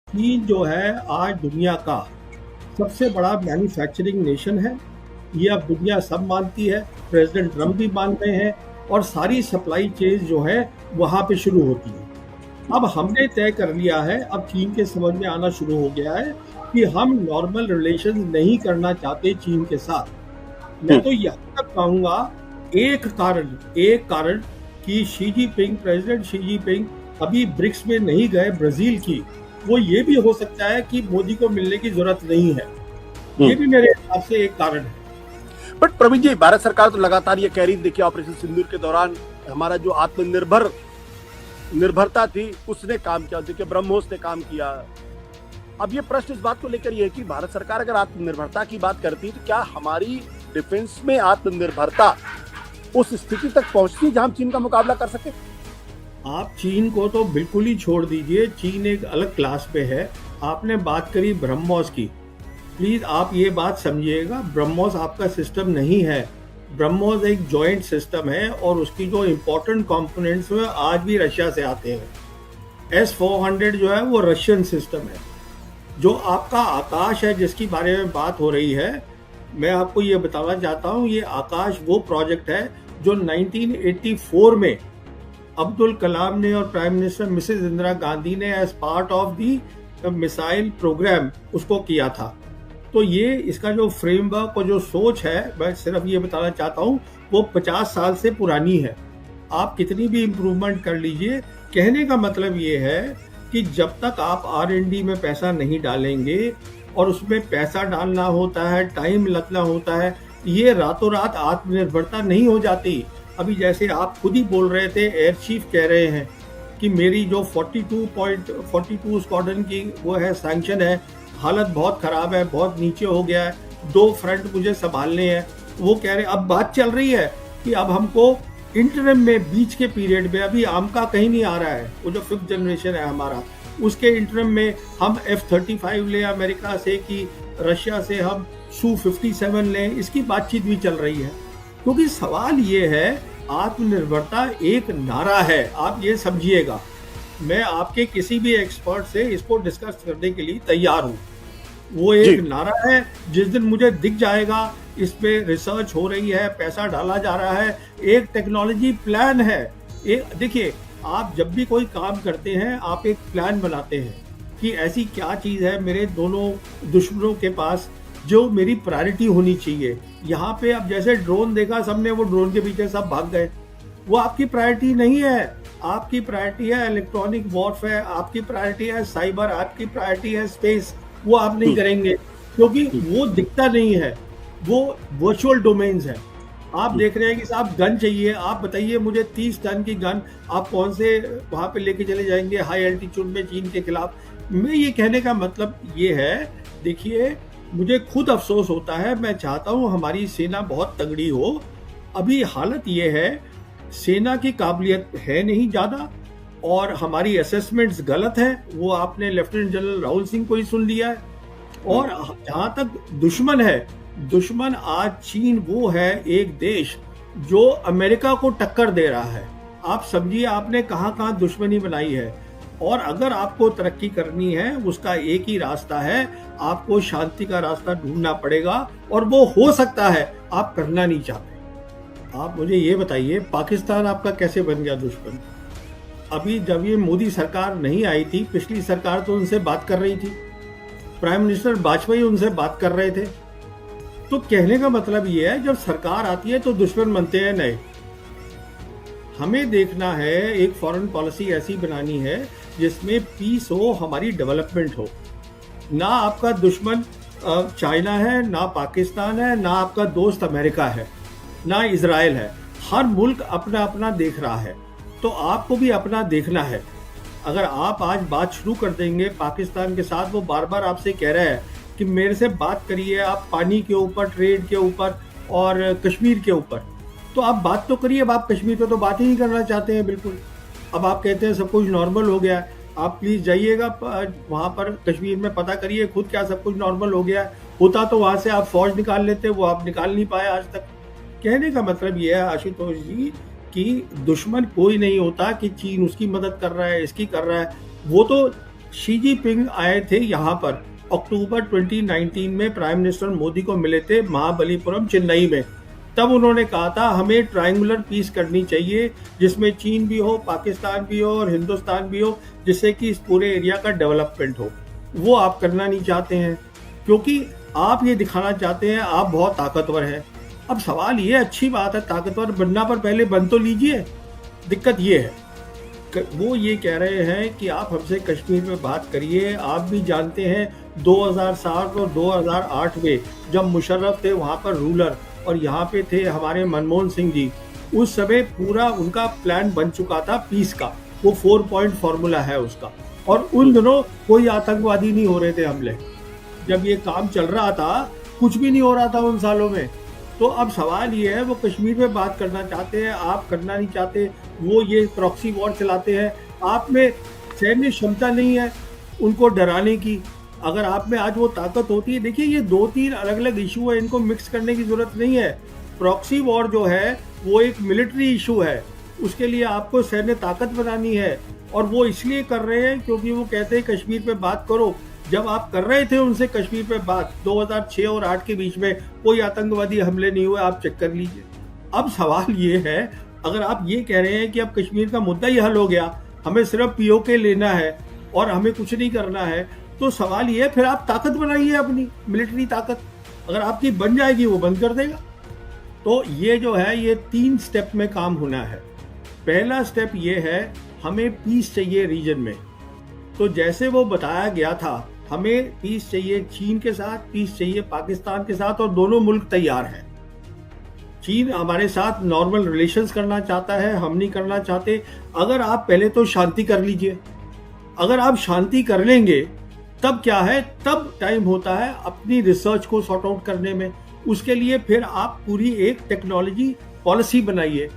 चीन जो है आज दुनिया का सबसे बड़ा मैन्युफैक्चरिंग नेशन है। ये अब दुनिया सब मानती है, प्रेसिडेंट ट्रम्प भी मान रहे हैं और सारी सप्लाई चेन जो है वहाँ पे शुरू होती है। अब हमने तय कर लिया है, अब चीन के समझ में आना शुरू हो गया है कि हम नॉर्मल रिलेशन नहीं करना चाहते चीन के साथ। मैं हम्म। तो यहाँ तक कहूँगा, एक कारण कि शी जीपिंग प्रेसिडेंट शी जीपिंग अभी ब्रिक्स में नहीं गए ब्राजील की, वो ये भी हो सकता है कि मोदी को मिलने की जरूरत नहीं है। ये हम्म। भी मेरे हिसाब से एक कारण है। बट प्रवीण जी, भारत सरकार तो लगातार ये कह रही, देखिए ऑपरेशन सिंदूर के दौरान हमारा जो आत्मनिर्भर निर्भरता थी उसने काम किया, देखिए ब्रह्मोस ने काम किया। अब ये प्रश्न इस बात को लेकर ये है कि भारत सरकार अगर आत्मनिर्भरता की बात करती है तो क्या हमारी डिफेंस में आत्मनिर्भरता उस स्थिति तक पहुंचती है जहां हम चीन का मुकाबला कर सके? आप चीन को तो बिल्कुल ही छोड़ दीजिए, चीन एक अलग क्लास पे है। आपने बात करी ब्रह्मोस की, प्लीज आप ये बात समझिएगा, ब्रह्मोस आपका सिस्टम नहीं है। ब्रह्मोस एक जॉइंट सिस्टम है और उसकी जो इम्पोर्टेंट कंपोनेंट्स हैं आज भी रशिया से आते हैं। S-400 जो है वो रशियन सिस्टम है। जो आपका आकाश है जिसकी बारे में बात हो रही है, मैं आपको ये बताना चाहता हूँ, ये आकाश वो प्रोजेक्ट है जो 1984 में अब्दुल कलाम ने और prime minister Mrs Indira Gandhi ने as part of the missile programme उसको किया था। तो ये इसका जो फ्रेमवर्क और जो सोच है, मैं सिर्फ ये बताना चाहता हूँ, वो 50 साल से पुरानी है। आप कितनी भी इम्प्रूवमेंट कर लीजिए, कहने का मतलब ये है कि जब तक आप R&D में पैसा नहीं डालेंगे, और उसमें पैसा डालना होता है, टाइम लगना होता है, ये रातों रात आत्मनिर्भरता नहीं हो जाती। अभी जैसे आप खुद ही बोल रहे थे, एयर चीफ कह रहे हैं कि मेरी जो 42.42 स्क्वाड्रन की वो है सैंक्शन है, हालत बहुत ख़राब है, बहुत नीचे हो गया है, 2 फ्रंट मुझे संभालने हैं। वो कह रहे, अब बात चल रही है कि अब हमको इंटरम में, बीच के पीरियड में, अभी आमका कहीं नहीं आ रहा है, वो जो 5th जनरेशन है हमारा, उसके इंटरम में हम F-35 लें अमेरिका से कि रशिया से हम Su-57 लें, इसकी बातचीत भी चल रही है। क्योंकि सवाल ये है, आत्मनिर्भरता एक नारा है, आप ये समझिएगा। मैं आपके किसी भी एक्सपर्ट से इसको डिस्कस करने के लिए तैयार हूँ। वो जी। एक नारा है, जिस दिन मुझे दिख जाएगा इस पे रिसर्च हो रही है, पैसा डाला जा रहा है, एक टेक्नोलॉजी प्लान है। एक देखिए, आप जब भी कोई काम करते हैं आप एक प्लान बनाते हैं कि ऐसी क्या चीज़ है मेरे दोनों दुश्मनों के पास जो मेरी प्रायोरिटी होनी चाहिए। यहाँ पे अब जैसे ड्रोन देखा सबने, वो ड्रोन के पीछे सब भाग गए, वो आपकी प्रायोरिटी नहीं है। आपकी प्रायोरिटी है इलेक्ट्रॉनिक वॉरफेयर, आपकी प्रायोरिटी है साइबर, आपकी प्रायोरिटी है स्पेस। वो आप नहीं करेंगे क्योंकि वो दिखता नहीं है, वो वर्चुअल डोमेन्स है। आप देख रहे हैं कि साहब गन चाहिए, आप बताइए मुझे 30 टन की गन आप कौन से वहां पे लेके चले जाएंगे हाई एल्टीट्यूड में चीन के खिलाफ। मैं ये कहने का मतलब ये है, देखिए मुझे खुद अफसोस होता है, मैं चाहता हूँ हमारी सेना बहुत तगड़ी हो। अभी हालत ये है, सेना की काबिलियत है नहीं ज़्यादा और हमारी असेसमेंट्स गलत है। वो आपने लेफ्टिनेंट जनरल राहुल सिंह को ही सुन लिया है। और जहाँ तक दुश्मन है, दुश्मन आज चीन वो है एक देश जो अमेरिका को टक्कर दे रहा है। आप समझिए आपने कहाँ कहाँ दुश्मनी बनाई है। और अगर आपको तरक्की करनी है, उसका एक ही रास्ता है, आपको शांति का रास्ता ढूंढना पड़ेगा, और वो हो सकता है आप करना नहीं चाहते। आप मुझे ये बताइए, पाकिस्तान आपका कैसे बन गया दुश्मन? अभी जब ये मोदी सरकार नहीं आई थी, पिछली सरकार तो उनसे बात कर रही थी, प्राइम मिनिस्टर वाजपेयी उनसे बात कर रहे थे। तो कहने का मतलब ये है, जब सरकार आती है तो दुश्मन बनते हैं नए। हमें देखना है, एक फॉरेन पॉलिसी ऐसी बनानी है जिसमें पीस हो, हमारी डेवलपमेंट हो। ना आपका दुश्मन चाइना है, ना पाकिस्तान है, ना आपका दोस्त अमेरिका है, ना इजराइल है। हर मुल्क अपना अपना देख रहा है, तो आपको भी अपना देखना है। अगर आप आज बात शुरू कर देंगे पाकिस्तान के साथ, वो बार बार आपसे कह रहा है कि मेरे से बात करिए आप पानी के ऊपर, ट्रेड के ऊपर और कश्मीर के ऊपर, तो आप बात तो करिए। अब आप कश्मीर पे तो बात ही नहीं करना चाहते हैं बिल्कुल। अब आप कहते हैं सब कुछ नॉर्मल हो गया है। आप प्लीज़ जाइएगा वहाँ पर कश्मीर में, पता करिए खुद क्या सब कुछ नॉर्मल हो गया है। होता तो वहाँ से आप फौज निकाल लेते, वो आप निकाल नहीं पाए आज तक। कहने का मतलब ये है आशुतोष जी कि दुश्मन कोई नहीं होता कि चीन उसकी मदद कर रहा है, इसकी कर रहा है। वो तो शी जिनपिंग आए थे यहाँ पर अक्टूबर 2019 में, प्राइम मिनिस्टर मोदी को मिले थे महाबलीपुरम चेन्नई में। तब उन्होंने कहा था हमें ट्रायंगुलर पीस करनी चाहिए जिसमें चीन भी हो, पाकिस्तान भी हो और हिंदुस्तान भी हो, जिससे कि इस पूरे एरिया का डेवलपमेंट हो। वो आप करना नहीं चाहते हैं क्योंकि आप ये दिखाना चाहते हैं आप बहुत ताकतवर हैं। अब सवाल ये, अच्छी बात है ताकतवर बनना, पर पहले बन तो लीजिए। दिक्कत ये है, वो ये कह रहे हैं कि आप हमसे कश्मीर में बात करिए। आप भी जानते हैं 2007 और 2008 में जब मुशर्रफ थे वहाँ पर रूलर और यहाँ पे थे हमारे मनमोहन सिंह जी, उस समय पूरा उनका प्लान बन चुका था पीस का, वो 4 पॉइंट फार्मूला है उसका। और उन दिनों कोई आतंकवादी नहीं हो रहे थे हमले, जब ये काम चल रहा था कुछ भी नहीं हो रहा था उन सालों में। तो अब सवाल ये है, वो कश्मीर में बात करना चाहते हैं, आप करना नहीं चाहते। वो ये प्रॉक्सी वॉर चलाते हैं, आप में सैन्य क्षमता नहीं है उनको डराने की। अगर आप में आज वो ताकत होती है, देखिए ये 2-3 अलग अलग इशू है, इनको मिक्स करने की जरूरत नहीं है। प्रॉक्सी वॉर जो है वो एक मिलिट्री इशू है, उसके लिए आपको सैन्य ताकत बनानी है। और वो इसलिए कर रहे हैं क्योंकि वो कहते हैं कश्मीर पे बात करो। जब आप कर रहे थे उनसे कश्मीर पे बात 2006 और 8 के बीच में, कोई आतंकवादी हमले नहीं हुए, आप चेक कर लीजिए। अब सवाल ये है, अगर आप ये कह रहे हैं कि अब कश्मीर का मुद्दा ही हल हो गया, हमें सिर्फ पीओके लेना है और हमें कुछ नहीं करना है, तो सवाल ये है फिर आप ताकत बनाइए अपनी मिलिट्री ताकत। अगर आपकी बन जाएगी वो बंद कर देगा। तो ये जो है ये 3 स्टेप में काम होना है। पहला स्टेप ये है, हमें पीस चाहिए रीजन में। तो जैसे वो बताया गया था, हमें पीस चाहिए चीन के साथ, पीस चाहिए पाकिस्तान के साथ, और दोनों मुल्क तैयार हैं। चीन हमारे साथ नॉर्मल रिलेशंस करना चाहता है, हम नहीं करना चाहते। अगर आप पहले तो शांति कर लीजिए, अगर आप शांति कर लेंगे तब क्या है, तब टाइम होता है अपनी रिसर्च को सॉर्ट आउट करने में। उसके लिए फिर आप पूरी एक टेक्नोलॉजी पॉलिसी बनाइए।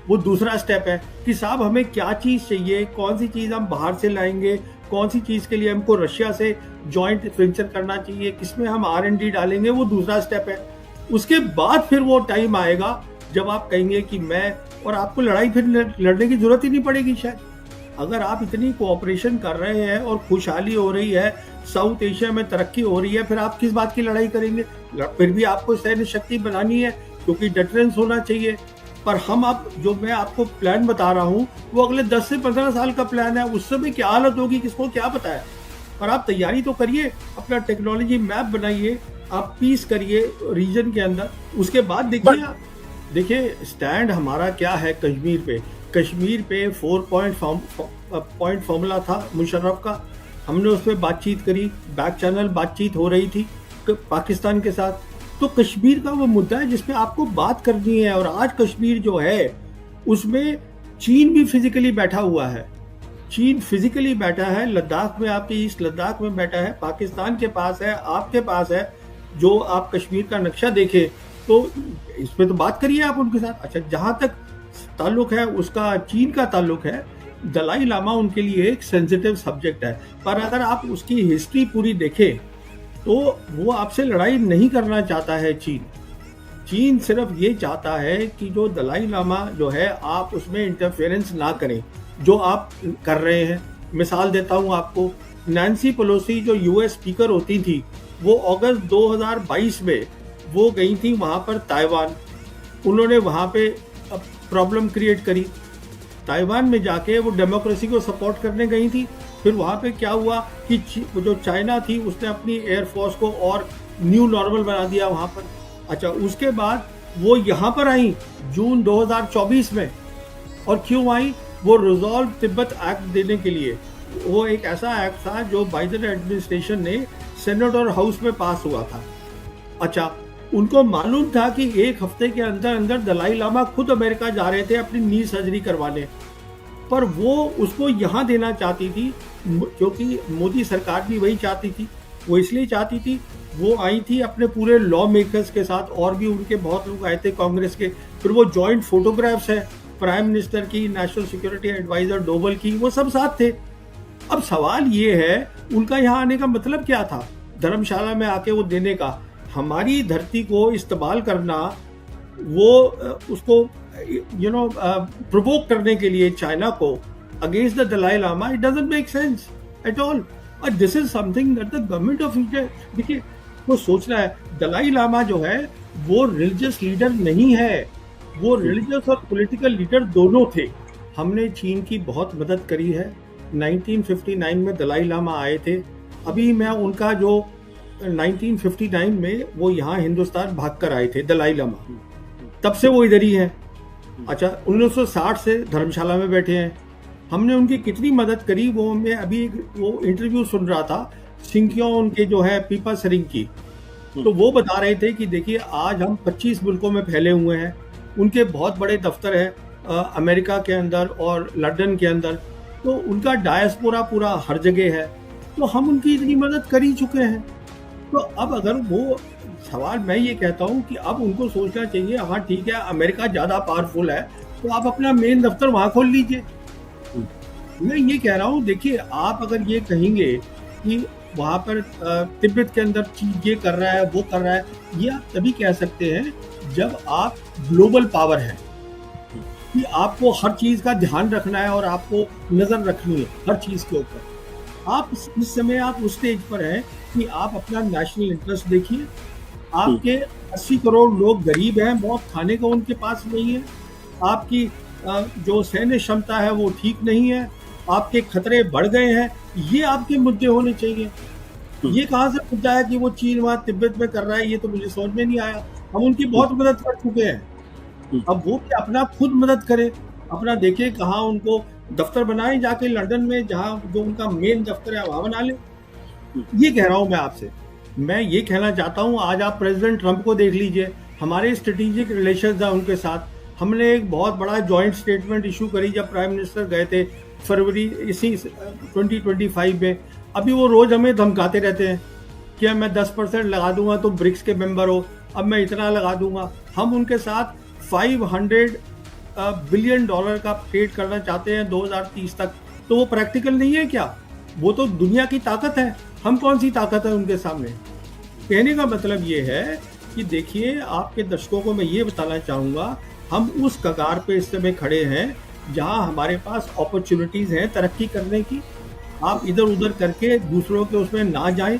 वो दूसरा स्टेप है कि साहब हमें क्या चीज़ चाहिए, कौन सी चीज़ हम बाहर से लाएंगे, कौन सी चीज़ के लिए हमको रशिया से जॉइंट वेंचर करना चाहिए, किसमें हम R&D डालेंगे, वो दूसरा स्टेप है। उसके बाद फिर वो टाइम आएगा जब आप कहेंगे कि मैं, और आपको लड़ाई फिर लड़ने की जरूरत ही नहीं पड़ेगी शायद। अगर आप इतनी कोऑपरेशन कर रहे हैं और खुशहाली हो रही है, साउथ एशिया में तरक्की हो रही है, फिर आप किस बात की लड़ाई करेंगे। फिर भी आपको सैन्य शक्ति बनानी है क्योंकि डिफरेंस होना चाहिए। पर हम अब जो मैं आपको प्लान बता रहा हूँ वो अगले 10 से 15 साल का प्लान है। उस समय क्या हालत होगी किसको क्या पता है। पर आप तैयारी तो करिए, अपना टेक्नोलॉजी मैप बनाइए, आप पीस करिए रीजन के अंदर। उसके बाद देखिए आप, देखिए स्टैंड हमारा क्या है कश्मीर पे। कश्मीर पे 4 पॉइंट फॉर्मूला था मुशर्रफ का, हमने उस पर बातचीत करी, बैक चैनल बातचीत हो रही थी पाकिस्तान के साथ। तो कश्मीर का वो मुद्दा है जिसपे आपको बात करनी है। और आज कश्मीर जो है उसमें चीन भी फिजिकली बैठा हुआ है, चीन फिजिकली बैठा है लद्दाख में, आपके ईस्ट लद्दाख में बैठा है, पाकिस्तान के पास है, आपके पास है। जो आप कश्मीर का नक्शा देखें तो इस पे तो बात करिए आप उनके साथ। अच्छा, जहाँ तक ताल्लुक है उसका चीन का ताल्लुक है, दलाई लामा उनके लिए एक सेंसिटिव सब्जेक्ट है। पर अगर आप उसकी हिस्ट्री पूरी देखें तो वो आपसे लड़ाई नहीं करना चाहता है। चीन सिर्फ ये चाहता है कि जो दलाई लामा जो है आप उसमें इंटरफेरेंस ना करें, जो आप कर रहे हैं। मिसाल देता हूँ आपको, नैन्सी पेलोसी जो यूएस स्पीकर होती थी, वो अगस्त 2022 में वो गई थी वहाँ पर ताइवान। उन्होंने वहाँ पे प्रॉब्लम क्रिएट करी। ताइवान में जाके वो डेमोक्रेसी को सपोर्ट करने गई थी। फिर वहाँ पे क्या हुआ कि जो चाइना थी उसने अपनी एयरफोर्स को और न्यू नॉर्मल बना दिया वहाँ पर। अच्छा, उसके बाद वो यहाँ पर आई जून 2024 में। और क्यों आई? वो रिजॉल्व तिब्बत एक्ट देने के लिए। वो एक ऐसा एक्ट था जो बाइडेन एडमिनिस्ट्रेशन ने सेनेट और हाउस में पास हुआ था। अच्छा, उनको मालूम था कि एक हफ्ते के अंदर अंदर दलाई लामा खुद अमेरिका जा रहे थे अपनी नी सर्जरी करवाने, पर वो उसको यहाँ देना चाहती थी क्योंकि मोदी सरकार भी वही चाहती थी। वो इसलिए चाहती थी, वो आई थी अपने पूरे लॉ मेकर्स के साथ, और भी उनके बहुत लोग आए थे कांग्रेस के। फिर वो जॉइंट फोटोग्राफ्स है प्राइम मिनिस्टर की, नेशनल सिक्योरिटी एडवाइजर डोवल की, वो सब साथ थे। अब सवाल ये है उनका यहाँ आने का मतलब क्या था, धर्मशाला में आके वो देने का। हमारी धरती को इस्तेमाल करना, वो उसको प्रोवोक करने के लिए चाइना को against the Dalai Lama, it doesn't make sense. At all. और this is something that the government of India, देखिए, वो सोच रहा है। दलाई लामा जो है वो रिलीजियस लीडर नहीं है, वो रिलीजियस और पॉलिटिकल लीडर दोनों थे। हमने चीन की बहुत मदद करी है। 1959 में दलाई लामा आए थे। अभी मैं उनका जो 1959 में वो यहाँ हिंदुस्तान भाग कर आए थे दलाई लामा, तब से वो इधर ही हैं। अच्छा, 1960 से धर्मशाला में बैठे हैं। हमने उनकी कितनी मदद करी, वो मैं अभी वो इंटरव्यू सुन रहा था सिंकियों उनके जो है पीपा सरिंग की, तो वो बता रहे थे कि देखिए आज हम 25 मुल्कों में फैले हुए हैं। उनके बहुत बड़े दफ्तर हैं अमेरिका के अंदर और लंदन के अंदर, तो उनका डायस्पोरा पूरा हर जगह है। तो हम उनकी इतनी मदद कर ही चुके हैं। तो अब अगर वो सवाल, मैं ये कहता हूँ कि अब उनको सोचना चाहिए, हाँ ठीक है अमेरिका ज़्यादा पावरफुल है तो आप अपना मेन दफ्तर वहाँ खोल लीजिए। मैं ये कह रहा हूँ, देखिए आप अगर ये कहेंगे कि वहाँ पर तिब्बत के अंदर चीज ये कर रहा है वो कर रहा है, ये आप तभी कह सकते हैं जब आप ग्लोबल पावर है, कि आपको हर चीज का ध्यान रखना है और आपको नजर रखनी है हर चीज के ऊपर। आप इस समय आप उस स्टेज पर हैं कि आप अपना नेशनल इंटरेस्ट देखिए। आपके 80 करोड़ लोग गरीब हैं, बहुत खाने को उनके पास नहीं है। आपकी जो सैन्य क्षमता है वो ठीक नहीं है, आपके खतरे बढ़ गए हैं। ये आपके मुद्दे होने चाहिए। ये कहाँ से मुद्दा है कि वो चीन वहाँ तिब्बत में कर रहा है, ये तो मुझे समझ में नहीं आया। हम उनकी बहुत मदद कर चुके हैं, अब वो भी अपना खुद मदद करे, अपना देखे कहाँ उनको दफ्तर बनाए, जाके लंदन में जहाँ जो उनका मेन दफ्तर है वहाँ बना ले। ये कह रहा हूँ मैं आपसे। मैं ये कहना चाहता हूँ, आज आप प्रेसिडेंट ट्रंप को देख लीजिए, हमारे स्ट्रेटेजिक रिलेशंस है उनके साथ। हमने एक बहुत बड़ा जॉइंट स्टेटमेंट इशू करी जब प्राइम मिनिस्टर गए थे फरवरी इसी 2025 में। अभी वो रोज हमें धमकाते रहते हैं कि मैं 10% लगा दूंगा तो ब्रिक्स के मेंबर हो, अब मैं इतना लगा दूंगा। हम उनके साथ $500 बिलियन का ट्रेड करना चाहते हैं 2030 तक। तो वो प्रैक्टिकल नहीं है क्या? वो तो दुनिया की ताकत है, हम कौन सी ताकत है उनके सामने? कहने का मतलब ये है कि देखिए, आपके दर्शकों को मैं ये बताना चाहूँगा, हम उस कगार पे इस समय खड़े हैं जहां हमारे पास अपॉर्चुनिटीज हैं तरक्की करने की। आप इधर उधर करके दूसरों के उसमें ना जाएं,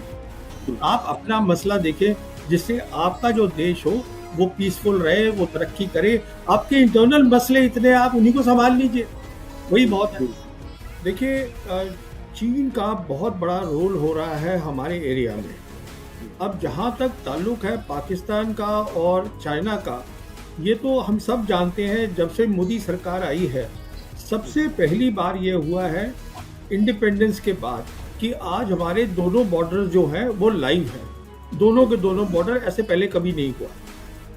आप अपना मसला देखें जिससे आपका जो देश हो वो पीसफुल रहे, वो तरक्की करे। आपके इंटरनल मसले इतने, आप उन्हीं को संभाल लीजिए, वही बहुत है। देखिए, चीन का बहुत बड़ा रोल हो रहा है हमारे एरिया में। अब जहां तक ताल्लुक है पाकिस्तान का और चाइना का, ये तो हम सब जानते हैं, जब से मोदी सरकार आई है सबसे पहली बार ये हुआ है इंडिपेंडेंस के बाद कि आज हमारे दोनों बॉर्डर जो हैं वो लाइव हैं। दोनों के दोनों बॉर्डर, ऐसे पहले कभी नहीं हुआ।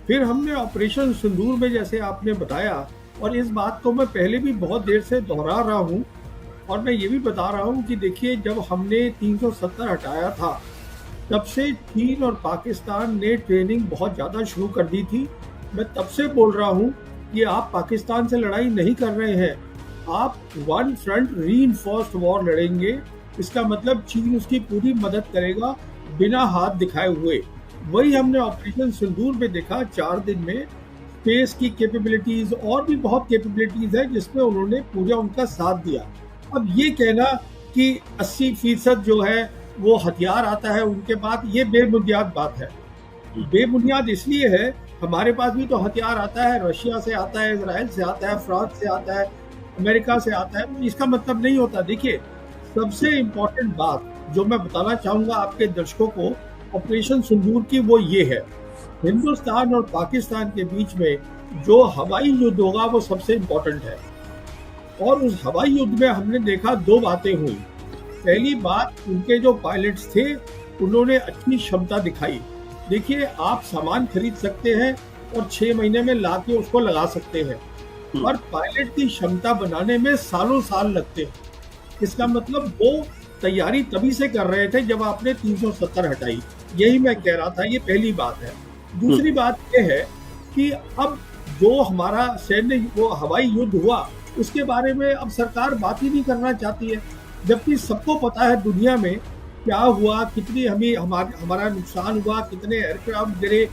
फिर हमने ऑपरेशन सिंदूर में, जैसे आपने बताया, और इस बात को मैं पहले भी बहुत देर से दोहरा रहा हूँ और मैं ये भी बता रहा हूँ कि देखिए, जब हमने 370 हटाया था तब से चीन और पाकिस्तान ने ट्रेनिंग बहुत ज़्यादा शुरू कर दी थी। मैं तब से बोल रहा हूँ कि आप पाकिस्तान से लड़ाई नहीं कर रहे हैं, आप वन फ्रंट रीइंफोर्स्ड वॉर लड़ेंगे। इसका मतलब चीन उसकी पूरी मदद करेगा बिना हाथ दिखाए हुए। वही हमने ऑपरेशन सिंदूर में देखा। 4 दिन में स्पेस की कैपेबिलिटीज और भी बहुत कैपेबिलिटीज है जिसमें उन्होंने पूरा उनका साथ दिया। अब ये कहना कि 80% जो है वो हथियार आता है उनके पास, ये बेबुनियाद बात है। बेबुनियाद इसलिए है, हमारे पास भी तो हथियार आता है, रशिया से आता है, इजराइल से आता है, फ्रांस से आता है, अमेरिका से आता है। इसका मतलब नहीं होता। देखिए, सबसे इम्पोर्टेंट बात जो मैं बताना चाहूँगा आपके दर्शकों को ऑपरेशन सिंदूर की, वो ये है, हिंदुस्तान और पाकिस्तान के बीच में जो हवाई युद्ध होगा वो सबसे इम्पोर्टेंट है। और उस हवाई युद्ध में हमने देखा 2 बातें हुई। पहली बात, उनके जो पायलट्स थे उन्होंने अच्छी क्षमता दिखाई। देखिए, आप सामान खरीद सकते हैं और 6 महीने में ला के उसको लगा सकते हैं, और पायलट की क्षमता बनाने में सालों साल लगते हैं। इसका मतलब वो तैयारी तभी से कर रहे थे जब आपने 370 हटाई। यही मैं कह रहा था, ये पहली बात है। दूसरी बात ये है कि अब जो हमारा सैन्य वो हवाई युद्ध हुआ उसके बारे में अब सरकार बात ही नहीं करना चाहती है, जबकि सबको पता है दुनिया में क्या हुआ, कितनी हमारा नुकसान हुआ, कितने एयरक्राफ्ट गिरे,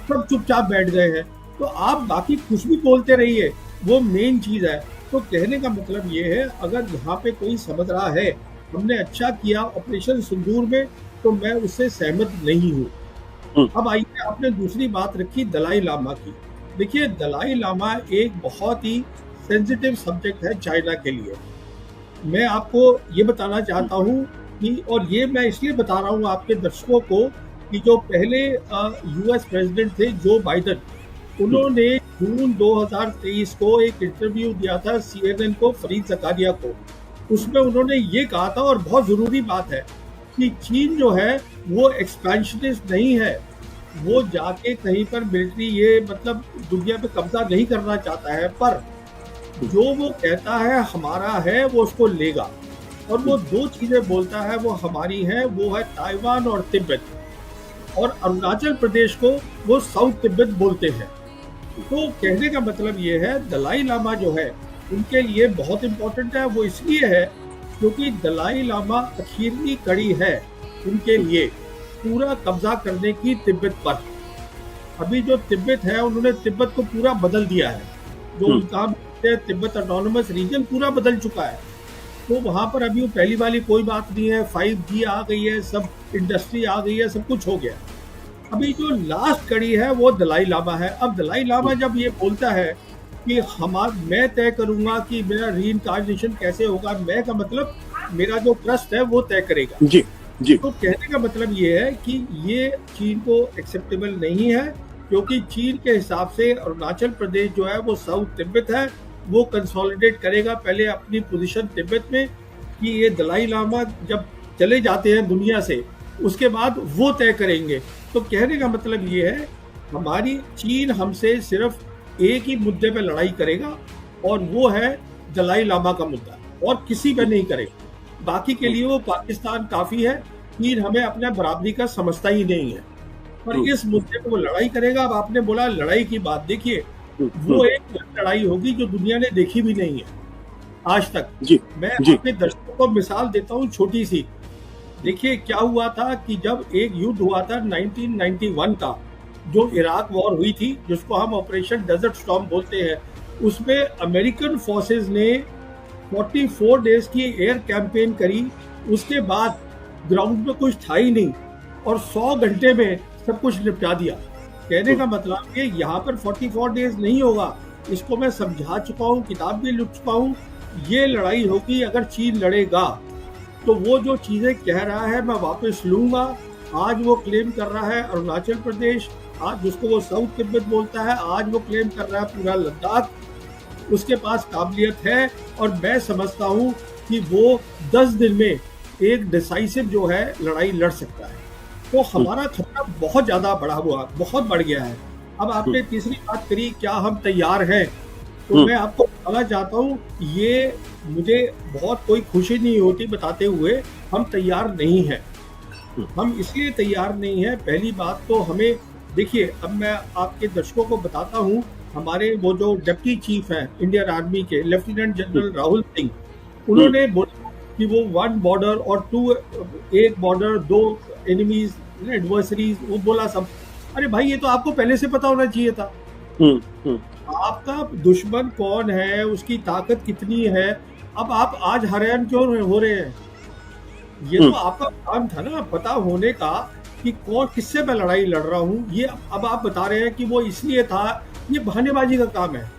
सब चुपचाप बैठ गए हैं। तो आप बाकी कुछ भी बोलते रहिए, वो मेन चीज़ है। तो कहने का मतलब ये है, अगर यहाँ पे कोई समझ रहा है हमने अच्छा किया ऑपरेशन सिंदूर में, तो मैं उससे सहमत नहीं हूँ। अब आइए, आपने दूसरी बात रखी दलाई लामा की। देखिए, दलाई लामा एक बहुत ही सेंसिटिव सब्जेक्ट है चाइना के लिए। मैं आपको ये बताना चाहता हूँ कि, और ये मैं इसलिए बता रहा हूँ आपके दर्शकों को, कि जो पहले यूएस प्रेसिडेंट थे जो बाइडन, उन्होंने जून 2023 को एक इंटरव्यू दिया था सीएनएन को, फरीद ज़कारिया को। उसमें उन्होंने ये कहा था, और बहुत ज़रूरी बात है, कि चीन जो है वो एक्सपेंशनिस्ट नहीं है। वो जाके कहीं पर मिलिट्री, ये मतलब दुनिया पे कब्जा नहीं करना चाहता है, पर जो वो कहता है हमारा है वो उसको लेगा। और वो दो चीजें बोलता है वो हमारी हैं, वो है ताइवान और तिब्बत, और अरुणाचल प्रदेश को वो साउथ तिब्बत बोलते हैं। तो कहने का मतलब ये है, दलाई लामा जो है उनके लिए बहुत इम्पोर्टेंट है। वो इसलिए है क्योंकि दलाई लामा आखिरी कड़ी है उनके लिए पूरा कब्जा करने की तिब्बत पर। अभी जो तिब्बत है, उन्होंने तिब्बत को पूरा बदल दिया है। जो उनका तिब्बत ऑटोनोमस रीजन पूरा बदल चुका है। तो वहां पर अभी पहली वाली कोई बात नहीं है, 5G आ गई है, सब इंडस्ट्री आ गई है, सब कुछ हो गया। अभी जो लास्ट कड़ी है वो दलाई लामा है। अब दलाई लामा जब ये बोलता है कि मैं तय करूंगा कि मेरा रीइंकार्नेशन कैसे होगा, मैं का मतलब मेरा जो ट्रस्ट है वो तय करेगा। जी जी। तो कहने का मतलब ये है कि ये चीन को एक्सेप्टेबल नहीं है, क्योंकि चीन के हिसाब से अरुणाचल प्रदेश जो है वो साउथ तिब्बत है, वो कंसोलिडेट करेगा पहले अपनी पोजीशन तिब्बत में, कि ये दलाई लामा जब चले जाते हैं दुनिया से उसके बाद वो तय करेंगे। तो कहने का मतलब ये है, हमारी चीन हमसे सिर्फ एक ही मुद्दे पे लड़ाई करेगा, और वो है दलाई लामा का मुद्दा, और किसी पे नहीं करेगा। बाकी के लिए वो पाकिस्तान काफी है, चीन हमें अपने बराबरी का समझता ही नहीं है, पर इस मुद्दे पे वो लड़ाई करेगा। अब आपने बोला लड़ाई की बात, देखिए वो एक लड़ाई होगी जो दुनिया ने देखी भी नहीं है आज तक। मैं अपने दर्शकों को मिसाल देता हूँ छोटी सी। देखिए क्या हुआ था कि जब एक युद्ध हुआ था 1991 का, जो इराक वॉर हुई थी, जिसको हम ऑपरेशन डेजर्ट स्टॉर्म बोलते हैं, उसमें अमेरिकन फोर्सेस ने 44 डेज की एयर कैंपेन करी। उसके बाद ग्राउंड में कुछ था ही नहीं, और 100 घंटे में सब कुछ निपटा दिया। कहने का मतलब ये यहाँ पर 44 डेज नहीं होगा, इसको मैं समझा चुका हूँ, किताब भी लिख चुका हूँ। ये लड़ाई होगी अगर चीन लड़ेगा, तो वो जो चीजें कह रहा है मैं वापस लूंगा। आज वो क्लेम कर रहा है अरुणाचल प्रदेश, आज जिसको वो साउथ तिब्बत बोलता है, आज वो क्लेम कर रहा है पूरा लद्दाख। उसके पास काबिलियत है, और मैं समझता हूँ कि वो 10 दिन में एक डिसाइसिव जो है लड़ाई लड़ सकता है। तो हमारा खतरा बहुत ज्यादा बढ़ा हुआ, बहुत बढ़ गया है। अब आपने तीसरी बात करी, क्या हम तैयार हैं? तो मैं आपको बताना चाहता हूँ, ये मुझे बहुत कोई खुशी नहीं होती बताते हुए, हम तैयार नहीं हैं। हम इसलिए तैयार नहीं हैं, पहली बात तो हमें देखिए, अब मैं आपके दर्शकों को बताता हूँ, हमारे वो जो डिप्टी चीफ हैं इंडियन आर्मी के, लेफ्टिनेंट जनरल राहुल सिंह, उन्होंने बोला कि वो 1 बॉर्डर और 2, एक बॉर्डर 2 एनिमीज एडवर्सरीज, वो बोला सब। अरे भाई, ये तो आपको पहले से पता होना चाहिए था। आपका दुश्मन कौन है, उसकी ताकत कितनी है। अब आप आज हैरान क्यों हो रहे हैं? ये तो आपका काम था ना, पता होने का, कि कौन किससे मैं लड़ाई लड़ रहा हूँ। ये अब आप बता रहे हैं कि वो इसलिए था, ये बहानेबाजी का काम है।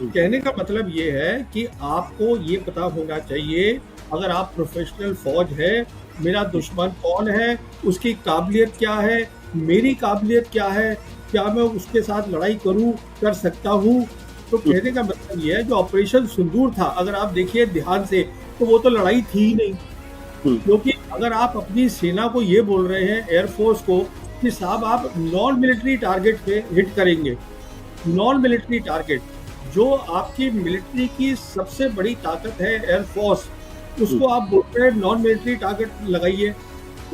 कहने का मतलब ये है कि आपको ये पता होना चाहिए, अगर आप प्रोफेशनल फौज है, मेरा दुश्मन कौन है, उसकी काबिलियत क्या है, मेरी काबिलियत क्या है, क्या मैं उसके साथ लड़ाई कर सकता हूँ। तो कहने का मतलब ये है, जो ऑपरेशन सिंदूर था, अगर आप देखिए ध्यान से, तो वो तो लड़ाई थी ही नहीं। क्योंकि अगर आप अपनी सेना को ये बोल रहे हैं, एयरफोर्स को, कि साहब आप नॉन मिलिट्री टारगेट पे हिट करेंगे, नॉन मिलिट्री टारगेट, जो आपकी मिलिट्री की सबसे बड़ी ताकत है एयरफोर्स, उसको आप बोल रहे हैं नॉन मिलिट्री टारगेट लगाइए।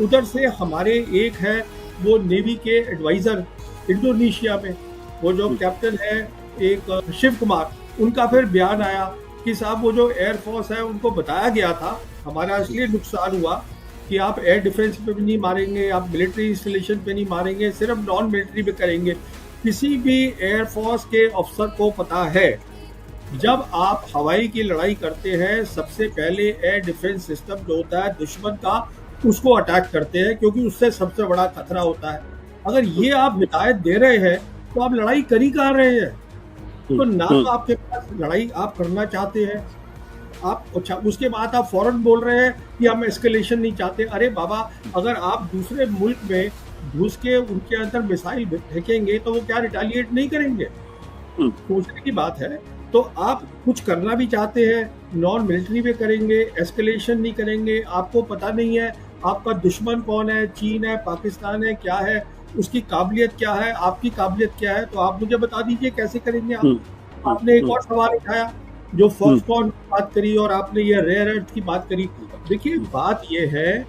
उधर से हमारे एक है वो नेवी के एडवाइजर इंडोनेशिया में, वो जो कैप्टन है एक शिव कुमार, उनका फिर बयान आया कि साहब वो जो एयरफोर्स है उनको बताया गया था, हमारा इसलिए नुकसान हुआ कि आप एयर डिफेंस पे भी नहीं मारेंगे, आप मिलिट्री इंस्टॉलेशन पे नहीं मारेंगे, सिर्फ नॉन मिलिट्री पे करेंगे। किसी भी एयरफोर्स के अफसर को पता है जब आप हवाई की लड़ाई करते हैं, सबसे पहले एयर डिफेंस सिस्टम जो होता है दुश्मन का, उसको अटैक करते हैं, क्योंकि उससे सबसे बड़ा खतरा होता है। अगर ये आप हिदायत दे रहे हैं तो आप लड़ाई कर ही कहाँ रहे हैं? तो ना तो आपके पास लड़ाई आप करना चाहते हैं, आप अच्छा उसके बाद आप फौरन बोल रहे हैं कि हम एस्केलेशन नहीं चाहते। अरे बाबा, अगर आप दूसरे मुल्क में घुस के उनके अंदर मिसाइल फेंकेंगे तो वो क्या रिटेलिएट नहीं करेंगे? सोचने की बात है। तो आप कुछ करना भी चाहते हैं, नॉन मिलिट्री में करेंगे, एस्केलेशन नहीं करेंगे। आपको पता नहीं है आपका दुश्मन कौन है, चीन है, पाकिस्तान है, क्या है, उसकी काबिलियत क्या है, आपकी काबिलियत क्या है, तो आप मुझे बता दीजिए कैसे करेंगे आप। आपने एक और सवाल उठाया, जो फॉक्सकॉन की बात करी और आपने ये रेयर अर्थ की बात करी। देखिए बात ये है